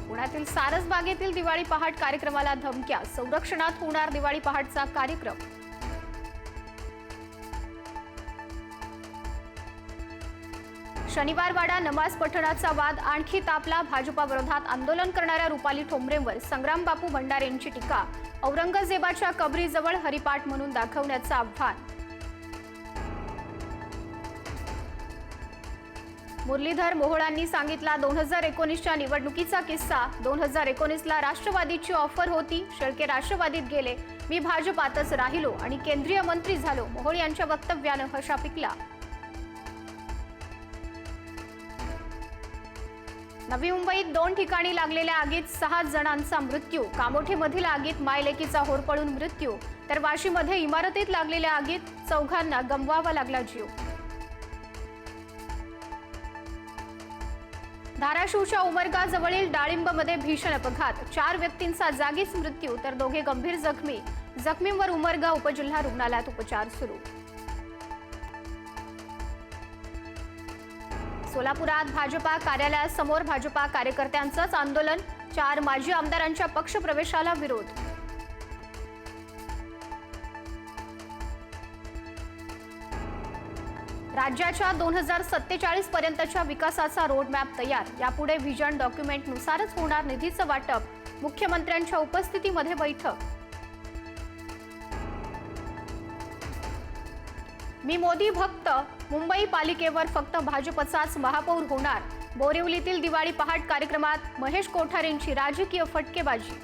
पुण्यातील सारसबागेतील दिवाळी पहाट कार्यक्रमाला धमक्या, संरक्षणात होणार दिवाळी पहाटचा कार्यक्रम। शनिवारवाडा नमाज पठणाचा वाद आणखी तापला। भाजपाविरोधात आंदोलन करणाऱ्या रुपाली ठोंबरेंवर संग्राम बापू भंडारेंची टीका। औरंगजेबाच्या कबरीजवळ हरिपाठ म्हणून दाखवण्याचं आव्हान। मुरलीधर मोहोळांनी सांगितला 2019च्या निवडणुकीचा किस्सा। 2019ला राष्ट्रवादीची ऑफर होती, शेळके राष्ट्रवादीत गेले, मी भाजपातच राहिलो आणि केंद्रीय मंत्री झालो। मोहोळ यांच्या वक्तव्यानं हशा पिकला। नवी मुंबईत 2 ठिकाणी लागलेल्या आगीत 6 जणांचा मृत्यू। कामोठेमधील आगीत मायलेकीचा होरपळून मृत्यू, तर वाशीमध्ये इमारतीत लागलेल्या आगीत 4घांना गमवावा लागला जीव। धाराशिवच्या उमरगा जवळील डाळिंबमध्ये भीषण अपघात, 4 व्यक्तींचा जागीच मृत्यू, तर 2 गंभीर जखमी। जखमींवर उमरगा उपजिल्हा रुग्णालयात उपचार सुरू। सोलापुरात भाजपा कार्यालयासमोर भाजपा कार्यकर्त्यांचंच आंदोलन। 4 माजी आमदारांच्या पक्षप्रवेशाला विरोध। राज्याच्या 2047 पर्यंतच्या विकासाचा रोडमॅप तयार। यापुढे व्हिजन डॉक्युमेंटनुसारच होणार निधीचं वाटप। मुख्यमंत्र्यांच्या उपस्थितीमध्ये बैठक। मी मोदी भक्त, मुंबई पालिकेवर फक्त भाजपचाच महापौर होणार। बोरिवलीतील दिवाळी पहाट कार्यक्रमात महेश कोठारेंची राजकीय फटकेबाजी।